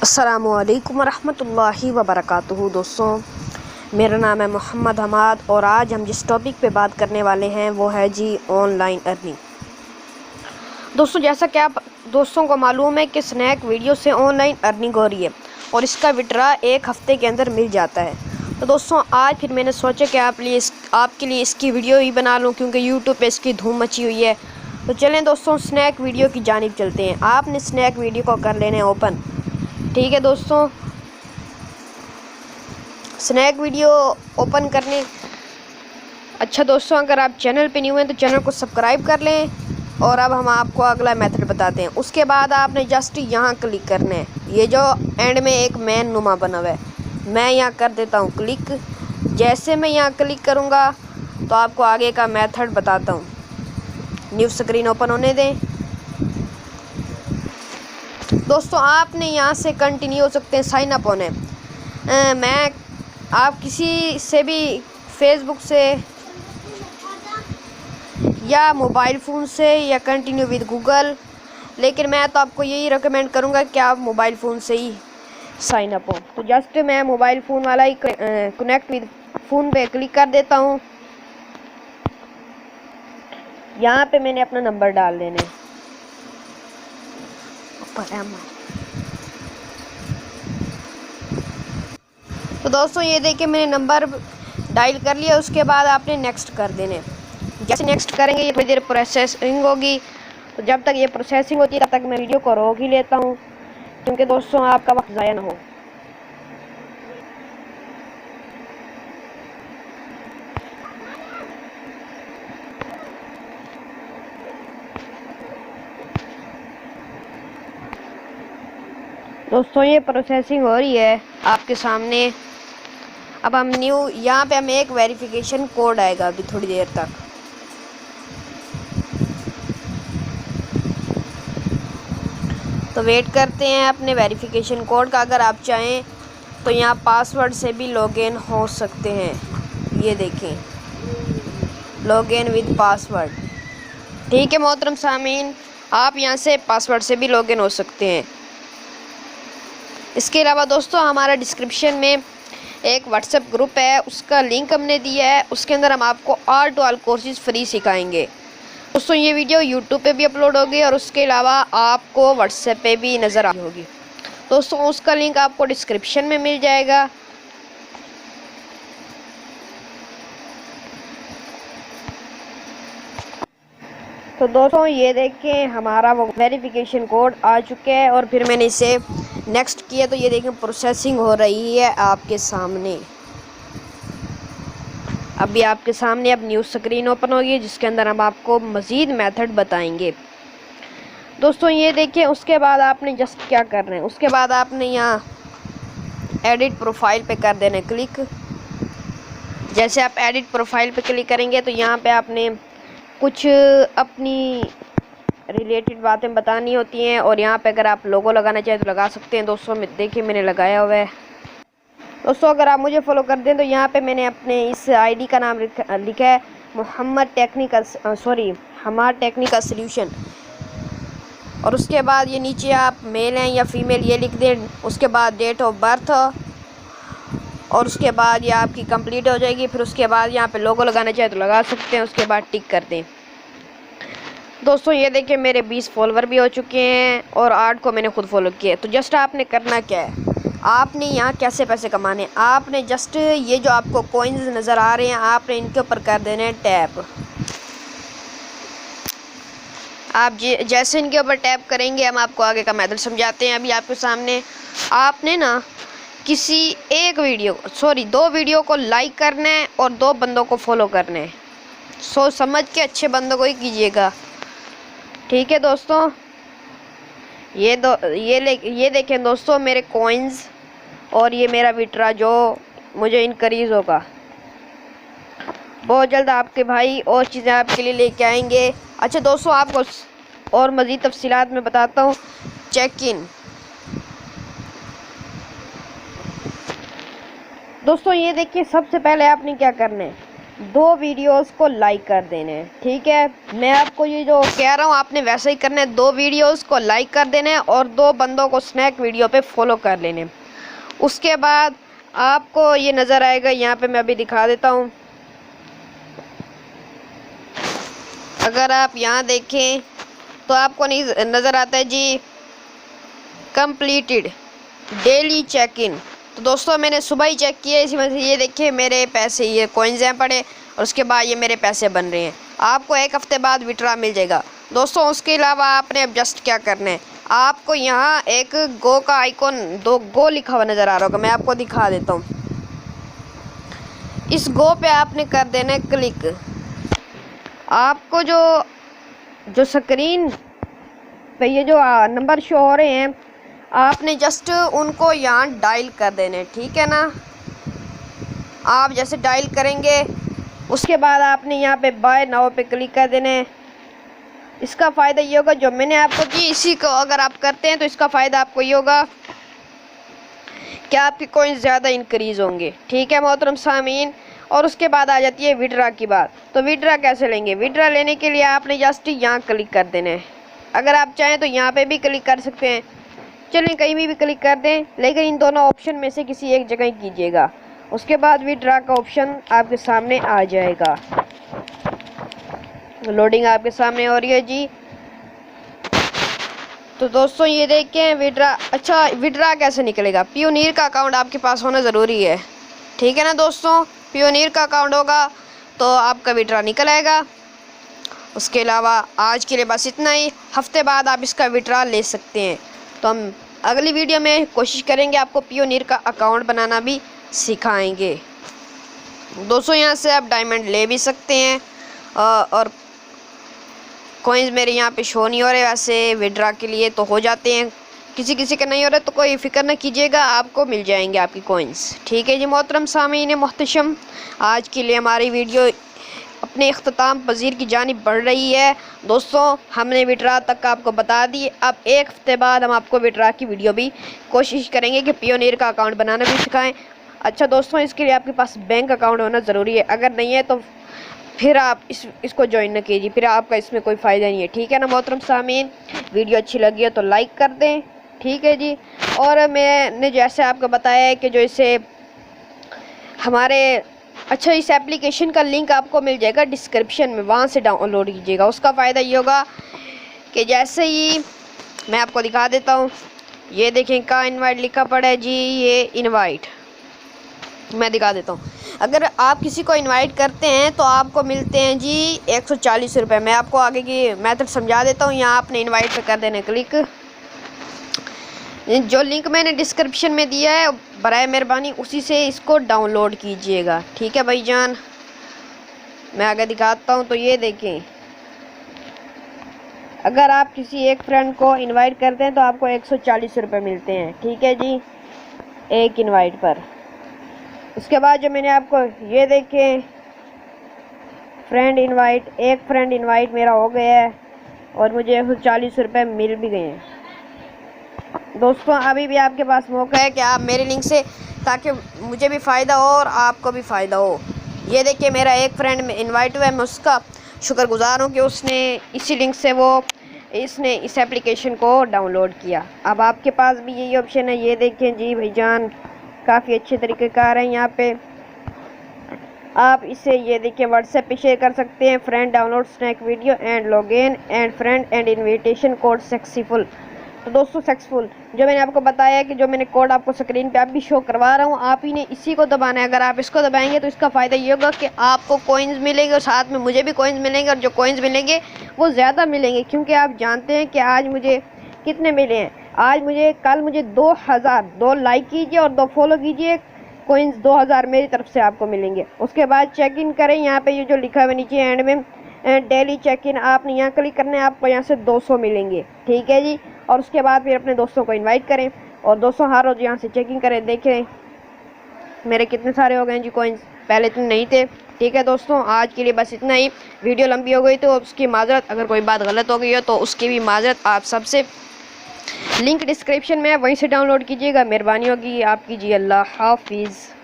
अस्सलामुअलैकुम वरहमतुल्लाहि वबरकातुहू। दोस्तों, मेरा नाम है मोहम्मद हमाद और आज हम जिस टॉपिक पे बात करने वाले हैं वो है जी ऑनलाइन अर्निंग। दोस्तों, जैसा कि आप दोस्तों को मालूम है कि स्नैक वीडियो से ऑनलाइन अर्निंग हो रही है और इसका विड्रा एक हफ़्ते के अंदर मिल जाता है। तो दोस्तों, आज फिर मैंने सोचा कि आपके लिए इसकी वीडियो ही बना लूँ क्योंकि यूट्यूब पे इसकी धूम मची हुई है। तो चलें दोस्तों, स्नैक वीडियो की जानिब चलते हैं। आपने स्नैक वीडियो को कर लेना है ओपन। ठीक है दोस्तों, स्नैक वीडियो ओपन करने अच्छा दोस्तों, अगर आप चैनल पे न्यू हैं तो चैनल को सब्सक्राइब कर लें। और अब हम आपको अगला मेथड बताते हैं। उसके बाद आपने जस्ट यहाँ क्लिक करना है। ये जो एंड में एक मैन नुमा बना हुआ है, मैं यहाँ कर देता हूँ क्लिक। जैसे मैं यहाँ क्लिक करूँगा तो आपको आगे का मेथड बताता हूँ। न्यू स्क्रीन ओपन होने दें। दोस्तों, आपने यहाँ से कंटिन्यू हो सकते हैं साइन अप होने। आप किसी से भी फेसबुक से या मोबाइल फ़ोन से या कंटिन्यू विद गूगल, लेकिन मैं तो आपको यही रिकमेंड करूँगा कि आप मोबाइल फ़ोन से ही साइन अप हो। तो जस्ट मैं मोबाइल फ़ोन वाला ही कनेक्ट विद फ़ोन पे क्लिक कर देता हूँ। यहाँ पे मैंने अपना नंबर डाल देना है। तो दोस्तों, ये देखिए मैंने नंबर डायल कर लिया। उसके बाद आपने नेक्स्ट कर देने। जैसे नेक्स्ट करेंगे ये थोड़ी देर प्रोसेसिंग होगी। तो जब तक ये प्रोसेसिंग होती है तब तक मैं वीडियो को रोक ही लेता हूँ क्योंकि दोस्तों आपका वक्त ज़ाया ना हो। दोस्तों, ये प्रोसेसिंग हो रही है आपके सामने। अब हम यहाँ पे हमें एक वेरिफिकेशन कोड आएगा अभी थोड़ी देर तक। तो वेट करते हैं अपने वेरिफिकेशन कोड का। अगर आप चाहें तो यहाँ पासवर्ड से भी लॉगिन हो सकते हैं। ये देखें, लॉगिन विद पासवर्ड। ठीक है मोहतरम सामीन, आप यहाँ से पासवर्ड से भी लॉगिन हो सकते हैं। इसके अलावा दोस्तों, हमारा डिस्क्रिप्शन में एक व्हाट्सएप ग्रुप है, उसका लिंक हमने दिया है। उसके अंदर हम आपको all to all courses free सिखाएंगे। दोस्तों, ये वीडियो यूट्यूब पे भी अपलोड होगी और उसके अलावा आपको व्हाट्सएप पे भी नज़र आ होगी। दोस्तों, उसका लिंक आपको डिस्क्रिप्शन में मिल जाएगा। तो दोस्तों, ये देखें हमारा वो वेरिफिकेशन कोड आ चुका है और फिर मैंने इसे नेक्स्ट किया। तो ये देखें प्रोसेसिंग हो रही है आपके सामने। अभी आपके सामने अब न्यू स्क्रीन ओपन होगी जिसके अंदर हम आपको मज़ीद मेथड बताएंगे। दोस्तों, ये देखिए, उसके बाद आपने जस्ट क्या करना है। उसके बाद आपने यहाँ एडिट प्रोफाइल पे कर देना है क्लिक। जैसे आप एडिट प्रोफाइल पे क्लिक करेंगे तो यहाँ पे आपने कुछ अपनी रिलेटेड बातें बतानी होती हैं और यहाँ पे अगर आप लोगो लगाना चाहें तो लगा सकते हैं। दोस्तों, देखिए मैंने लगाया हुआ है। दोस्तों, अगर आप मुझे फॉलो कर दें तो यहाँ पे मैंने अपने इस आईडी का नाम लिखा है हमार टेक्निकल सॉल्यूशन। और उसके बाद ये नीचे आप मेल हैं या फीमेल ये लिख दें। उसके बाद डेट ऑफ बर्थ और उसके बाद ये आपकी कंप्लीट हो जाएगी। फिर उसके बाद यहाँ पे लोगो लगाना चाहे तो लगा सकते हैं। उसके बाद टिक कर दें। दोस्तों, ये देखिए मेरे 20 फॉलोवर भी हो चुके हैं और 8 को मैंने खुद फॉलो किया। तो जस्ट आपने करना क्या है, आपने यहाँ कैसे पैसे कमाने, आपने जस्ट ये जो आपको कॉइन्स नज़र आ रहे हैं आपने इनके ऊपर कर देना है टैप। आप जैसे इनके ऊपर टैप करेंगे हम आपको आगे का मेथड समझाते हैं। अभी आपके सामने आपने ना किसी दो वीडियो को लाइक करना है और 2 बंदों को फॉलो करना है। सोच समझ के अच्छे बंदों को ही कीजिएगा। ठीक है दोस्तों, ये देखें दोस्तों मेरे कॉइन्स और ये मेरा विड्रा जो मुझे इनक्रीज़ होगा। बहुत जल्द आपके भाई और चीज़ें आपके लिए लेके आएंगे। अच्छा दोस्तों, आपको और मज़ीद तफसीलात में बताता हूँ। Check in. दोस्तों, ये देखिए सबसे पहले आपने क्या करना है, 2 वीडियोस को लाइक कर देने हैं। ठीक है, मैं आपको ये जो कह रहा हूँ आपने वैसे ही करना है। 2 वीडियोस को लाइक कर देने हैं और 2 बंदों को स्नैक वीडियो पे फॉलो कर लेने। उसके बाद आपको ये नज़र आएगा, यहाँ पे मैं अभी दिखा देता हूँ। अगर आप यहाँ देखें तो आपको नहीं नज़र आता है जी कंप्लीटेड डेली चेक इन। तो दोस्तों मैंने सुबह ही चेक किया, इसी वजह से ये देखिए मेरे पैसे, ये कॉइन्स हैं पड़े और उसके बाद ये मेरे पैसे बन रहे हैं। आपको 1 हफ्ते बाद विड्रा मिल जाएगा दोस्तों। उसके अलावा आपने अब जस्ट क्या करना है, आपको यहाँ एक गो का आइकॉन, 2 गो लिखा हुआ नज़र आ रहा होगा, मैं आपको दिखा देता हूँ। इस गो पे आपने कर देना है क्लिक। आपको जो स्क्रीन पे ये जो नंबर शो हो रहे हैं, आपने जस्ट उनको यहाँ डायल कर देने। ठीक है ना, आप जैसे डायल करेंगे उसके बाद आपने यहाँ पे बाय नाउ पे क्लिक कर देने। इसका फ़ायदा ये होगा जो मैंने आपको की, इसी को अगर आप करते हैं तो इसका फ़ायदा आपको ये होगा कि आपके कॉइन्स ज़्यादा इंक्रीज़ होंगे। ठीक है मोहतरम सामीन। और उसके बाद आ जाती है विड्रा की बात। तो विड्रा कैसे लेंगे? विड्रा लेने के लिए आपने जस्ट यहाँ क्लिक कर देना है। अगर आप चाहें तो यहाँ पे भी क्लिक कर सकते हैं, चलिए कहीं भी क्लिक कर दें, लेकिन इन दोनों ऑप्शन में से किसी एक जगह ही कीजिएगा। उसके बाद विड्रा का ऑप्शन आपके सामने आ जाएगा। लोडिंग आपके सामने हो रही है जी। तो दोस्तों ये देखें विड्रा। अच्छा, विड्रा कैसे निकलेगा? पियोनियर का अकाउंट आपके पास होना ज़रूरी है। ठीक है ना दोस्तों, पियोनियर का अकाउंट होगा तो आपका विड्रा निकल आएगा। उसके अलावा आज के लिए बस इतना ही। हफ्ते बाद आप इसका विड्रा ले सकते हैं। तो हम अगली वीडियो में कोशिश करेंगे आपको पियोनियर का अकाउंट बनाना भी सिखाएंगे। दोस्तों यहाँ से आप डायमंड ले भी सकते हैं और कॉइन्स मेरे यहाँ पे शो नहीं हो रहे, वैसे विड्रा के लिए तो हो जाते हैं, किसी किसी का नहीं हो रहा, तो कोई फ़िक्र न कीजिएगा, आपको मिल जाएंगे आपकी कॉइन्स। ठीक है जी मोहतरम सामीन मोहतशम, आज के लिए हमारी वीडियो अपने इख्तिताम पजीर की जानिब बढ़ रही है। दोस्तों हमने विड्रा तक आपको बता दी। अब 1 हफ्ते बाद हम आपको विड्रा की वीडियो भी कोशिश करेंगे कि पियोनियर का अकाउंट बनाना भी सिखाएं। अच्छा दोस्तों, इसके लिए आपके पास बैंक अकाउंट होना ज़रूरी है। अगर नहीं है तो फिर आप इसको ज्वाइन न कीजिए, फिर आपका इसमें कोई फ़ायदा नहीं है। ठीक है ना मोहतरम सामीन, वीडियो अच्छी लगी है तो लाइक कर दें। ठीक है जी। और मैंने जैसे आपको बताया है कि जो इसे हमारे इस एप्लीकेशन का लिंक आपको मिल जाएगा डिस्क्रिप्शन में, वहाँ से डाउनलोड कीजिएगा। उसका फ़ायदा ये होगा कि जैसे ही मैं आपको दिखा देता हूँ, ये देखें का इनवाइट लिखा पड़ा है जी, ये इनवाइट मैं दिखा देता हूँ। अगर आप किसी को इनवाइट करते हैं तो आपको मिलते हैं जी 140 रुपये। मैं आपको आगे की मेथड समझा देता हूँ। यहाँ आपने इनवाइट पे कर देना क्लिक। जो लिंक मैंने डिस्क्रिप्शन में दिया है बराए मेहरबानी उसी से इसको डाउनलोड कीजिएगा। ठीक है भाईजान, मैं आगे दिखाता हूँ। तो ये देखें, अगर आप किसी एक फ्रेंड को इनवाइट करते हैं तो आपको 140 रुपये मिलते हैं। ठीक है जी, एक इनवाइट पर। उसके बाद जो मैंने आपको ये देखें फ्रेंड इनवाइट, एक फ्रेंड इनवाइट मेरा हो गया है और मुझे 140 रुपये मिल भी गए हैं। दोस्तों अभी भी आपके पास मौका है कि आप मेरे लिंक से, ताकि मुझे भी फ़ायदा हो और आपको भी फ़ायदा हो। ये देखिए मेरा एक फ्रेंड में इनवाइट हुआ है, मैं उसका शुक्रगुजार हूँ कि उसने इसी लिंक से इसने इस एप्लीकेशन को डाउनलोड किया। अब आपके पास भी यही ऑप्शन है। ये देखें जी भाईजान, काफ़ी अच्छे तरीके का आ रहा है। यहाँ पे आप इसे ये देखिए व्हाट्सएप पे शेयर कर सकते हैं। Friend download snack video and login and friend and invitation code successful. तो दोस्तों सक्सेसफुल जो मैंने आपको बताया है कि जो मैंने कोड आपको स्क्रीन पे आप भी शो करवा रहा हूँ, आप ही ने इसी को दबाना है। अगर आप इसको दबाएंगे तो इसका फ़ायदा ये होगा कि आपको कॉइन्स मिलेंगे और साथ में मुझे भी कॉइन्स मिलेंगे, और जो कॉइन्स मिलेंगे वो ज़्यादा मिलेंगे, क्योंकि आप जानते हैं कि आज मुझे कितने मिले हैं। कल मुझे 2000, 2 लाइक कीजिए और 2 फॉलो कीजिए, कॉइन्स 2000 मेरी तरफ से आपको मिलेंगे। उसके बाद चेक इन करें, यहाँ पे ये जो लिखा हुआ नीचे एंड में डेली चेक इन, आपने यहाँ क्लिक करना है, आपको यहाँ से 200 मिलेंगे। ठीक है जी। और उसके बाद फिर अपने दोस्तों को इनवाइट करें और दोस्तों हर रोज़ यहाँ से चेकिंग करें। देखें मेरे कितने सारे हो गए जी कॉइन्स, पहले इतने नहीं थे। ठीक है दोस्तों, आज के लिए बस इतना ही। वीडियो लंबी हो गई तो उसकी माजरत, अगर कोई बात गलत हो गई हो तो उसकी भी माजरत आप सबसे। लिंक डिस्क्रिप्शन में है, वहीं से डाउनलोड कीजिएगा। मेहरबानी होगी आपकी जी। अल्लाह हाफिज़।